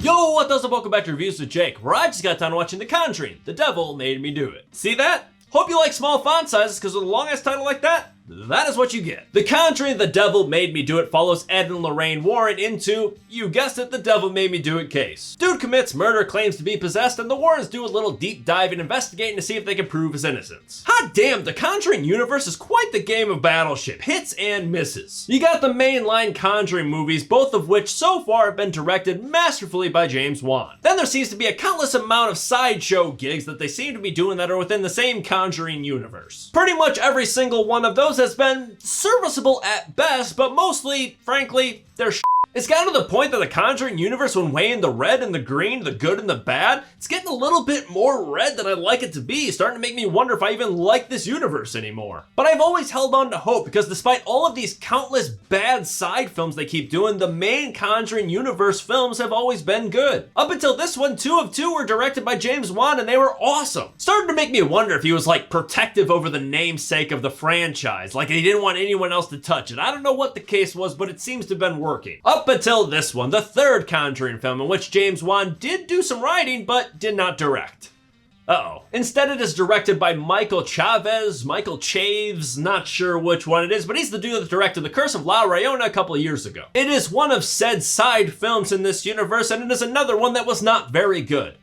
Yo, what does up? Welcome back to Reviews with Jake, where I just got done watching The Conjuring. The devil made me do it. See that? Hope you like small font sizes, because with a long ass title like that is what you get. The Conjuring, The Devil Made Me Do It follows Ed and Lorraine Warren into, you guessed it, the devil made me do it case. Dude commits murder, claims to be possessed, and the Warrens do a little deep dive and investigating to see if they can prove his innocence. Hot damn, the Conjuring universe is quite the game of battleship, hits and misses. You got the mainline Conjuring movies, both of which so far have been directed masterfully by James Wan. Then there seems to be a countless amount of sideshow gigs that they seem to be doing that are within the same Conjuring universe. Pretty much every single one of those has been serviceable at best, but mostly, frankly, they're shit. It's gotten to the point that the Conjuring universe, when weighing the red and the green, the good and the bad, it's getting a little bit more red than I'd like it to be, starting to make me wonder if I even like this universe anymore. But I've always held on to hope, because despite all of these countless bad side films they keep doing, the main Conjuring universe films have always been good. Up until this one, 2 of 2 were directed by James Wan, and they were awesome. Starting to make me wonder if he was like protective over the namesake of the franchise, like he didn't want anyone else to touch it. I don't know what the case was, but it seems to have been working. Up until this one, the third Conjuring film, in which James Wan did do some writing, but did not direct. Instead, it is directed by Michael Chaves, Michael Chaves, not sure which one it is, but he's the dude that directed The Curse of La Llorona a couple of years ago. It is one of said side films in this universe, and it is another one that was not very good.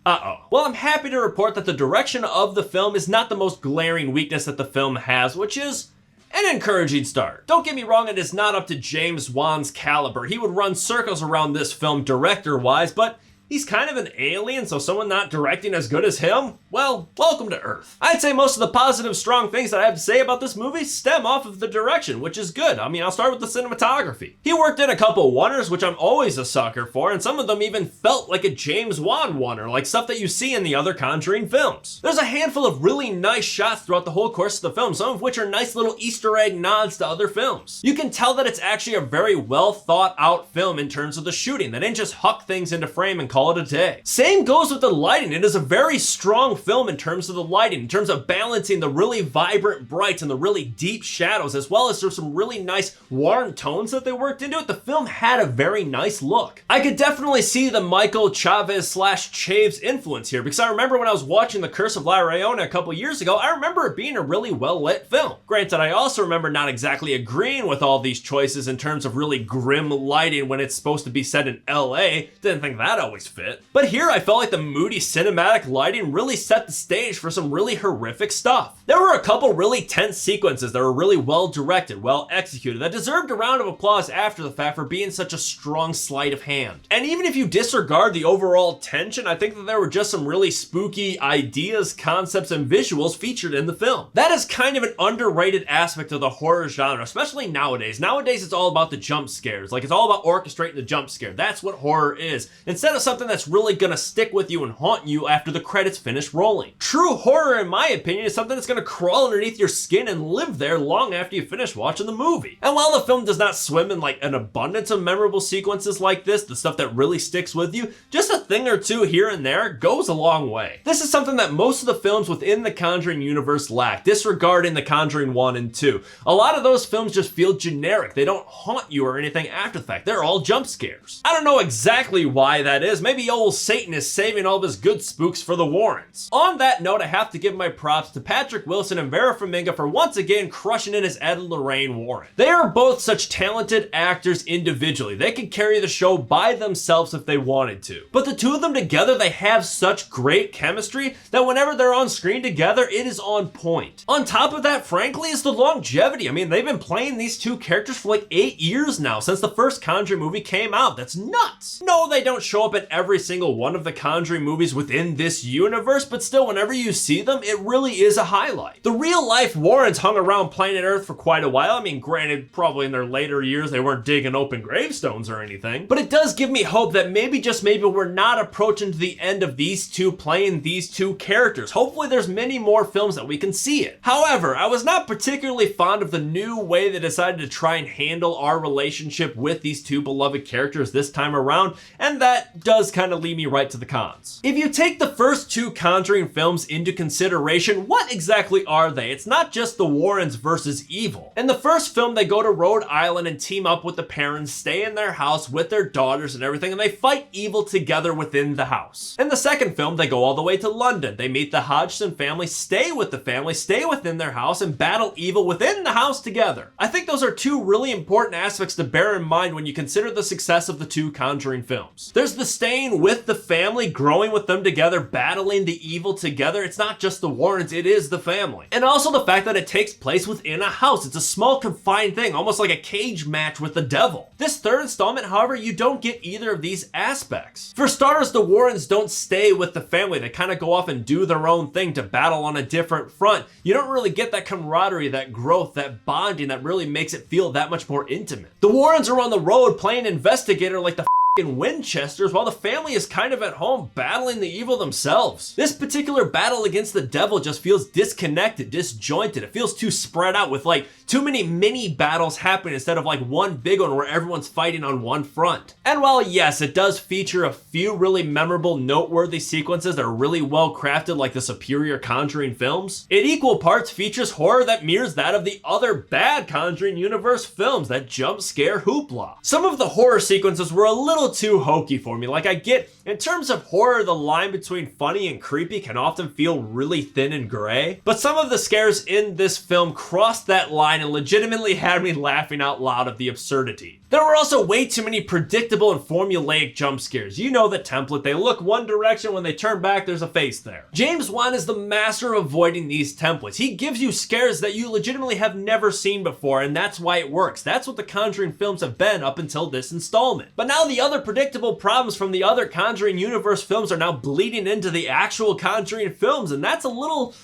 Well, I'm happy to report that the direction of the film is not the most glaring weakness that the film has, which is an encouraging start. Don't get me wrong, it is not up to James Wan's caliber. He would run circles around this film director-wise, but he's kind of an alien, so someone not directing as good as him? Well, welcome to Earth. I'd say most of the positive, strong things that I have to say about this movie stem off of the direction, which is good. I mean, I'll start with the cinematography. He worked in a couple oneers, which I'm always a sucker for, and some of them even felt like a James Wan oneer, like stuff that you see in the other Conjuring films. There's a handful of really nice shots throughout the whole course of the film, some of which are nice little Easter egg nods to other films. You can tell that it's actually a very well thought out film in terms of the shooting. They didn't just huck things into frame and call it a day. Same goes with the lighting. It is a very strong film in terms of the lighting, in terms of balancing the really vibrant brights and the really deep shadows, as well as there's some really nice warm tones that they worked into it. The film had a very nice look. I could definitely see the Michael Chaves / Chaves influence here, because I remember when I was watching The Curse of La Llorona a couple years ago, I remember it being a really well lit film. Granted, I also remember not exactly agreeing with all these choices in terms of really grim lighting when it's supposed to be set in LA. Didn't think that always fit. But here I felt like the moody cinematic lighting really set the stage for some really horrific stuff. There were a couple really tense sequences that were really well directed, well executed, that deserved a round of applause after the fact for being such a strong sleight of hand. And even if you disregard the overall tension, I think that there were just some really spooky ideas, concepts, and visuals featured in the film. That is kind of an underrated aspect of the horror genre, especially nowadays. Nowadays it's all about the jump scares, like it's all about orchestrating the jump scare. That's what horror is, instead of something that's really gonna stick with you and haunt you after the credits finish rolling. True horror, in my opinion, is something that's gonna crawl underneath your skin and live there long after you finish watching the movie. And while the film does not swim in like an abundance of memorable sequences like this, the stuff that really sticks with you, just a thing or two here and there goes a long way. This is something that most of the films within the Conjuring universe lack, disregarding The Conjuring 1 and 2. A lot of those films just feel generic. They don't haunt you or anything after the fact. They're all jump scares. I don't know exactly why that is. Maybe old Satan is saving all of his good spooks for the Warrens. On that note, I have to give my props to Patrick Wilson and Vera Farmiga for once again crushing it as Ed and Lorraine Warren. They are both such talented actors individually. They could carry the show by themselves if they wanted to. But the two of them together, they have such great chemistry that whenever they're on screen together, it is on point. On top of that, frankly, is the longevity. I mean, they've been playing these two characters for like 8 years now, since the first Conjuring movie came out. That's nuts. No, they don't show up in every single one of the Conjuring movies within this universe, but still, whenever you see them, it really is a highlight. The real life Warrens hung around planet Earth for quite a while. I mean, granted, probably in their later years, they weren't digging open gravestones or anything, but it does give me hope that maybe, just maybe, we're not approaching to the end of these two playing these two characters. Hopefully there's many more films that we can see it. However, I was not particularly fond of the new way they decided to try and handle our relationship with these two beloved characters this time around, and that does does kind of lead me right to the cons. If you take the first two Conjuring films into consideration, what exactly are they? It's not just the Warrens versus evil. In the first film, they go to Rhode Island and team up with the parents, stay in their house with their daughters and everything, and they fight evil together within the house. In the second film, they go all the way to London. They meet the Hodgson family, stay with the family, stay within their house, and battle evil within the house together. I think those are two really important aspects to bear in mind when you consider the success of the two Conjuring films. There's the staying with the family, growing with them together, battling the evil together. It's not just the Warrens, it is the family. And also the fact that it takes place within a house. It's a small confined thing, almost like a cage match with the devil. This third installment, however, you don't get either of these aspects. For starters, the Warrens don't stay with the family. They kind of go off and do their own thing to battle on a different front. You don't really get that camaraderie, that growth, that bonding that really makes it feel that much more intimate. The Warrens are on the road playing investigator like the in Winchesters, while the family is kind of at home battling the evil themselves. This particular battle against the devil just feels disconnected, disjointed. It feels too spread out with like too many mini battles happening instead of like one big one where everyone's fighting on one front. And while yes, it does feature a few really memorable, noteworthy sequences that are really well crafted like the superior Conjuring films, it equal parts features horror that mirrors that of the other bad Conjuring universe films, that jump scare hoopla. Some of the horror sequences were a little too hokey for me. Like I get, in terms of horror, the line between funny and creepy can often feel really thin and gray, but some of the scares in this film crossed that line and legitimately had me laughing out loud at the absurdity. There were also way too many predictable and formulaic jump scares. You know the template. They look one direction, when they turn back, there's a face there. James Wan is the master of avoiding these templates. He gives you scares that you legitimately have never seen before, and that's why it works. That's what the Conjuring films have been up until this installment. But now the other predictable problems from the other Conjuring universe films are now bleeding into the actual Conjuring films, and that's a little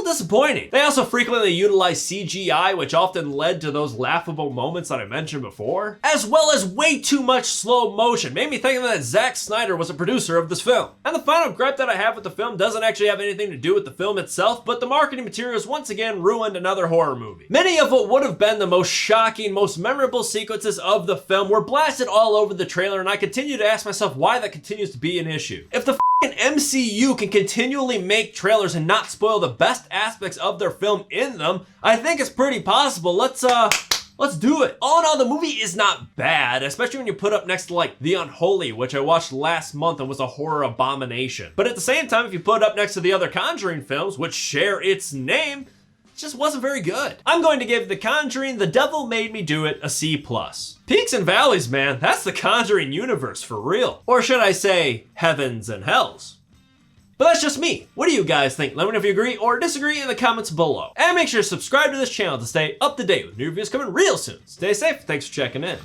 disappointing. They also frequently utilize CGI, which often led to those laughable moments that I mentioned before, as well as way too much slow motion. Made me think that Zack Snyder was a producer of this film. And the final gripe that I have with the film doesn't actually have anything to do with the film itself, but the marketing materials once again ruined another horror movie. Many of what would have been the most shocking, most memorable sequences of the film were blasted all over the trailer, and I continue to ask myself why that continues to be an issue. If the MCU can continually make trailers and not spoil the best aspects of their film in them, I think it's pretty possible. Let's do it. All in all, the movie is not bad, especially when you put up next to like The Unholy, which I watched last month and was a horror abomination. But at the same time, if you put it up next to the other Conjuring films, which share its name, it just wasn't very good. I'm going to give The Conjuring, The Devil Made Me Do It a C+. Peaks and valleys, man. That's the Conjuring universe for real. Or should I say, heavens and hells. But that's just me. What do you guys think? Let me know if you agree or disagree in the comments below. And make sure to subscribe to this channel to stay up to date with new reviews coming real soon. Stay safe. Thanks for checking in.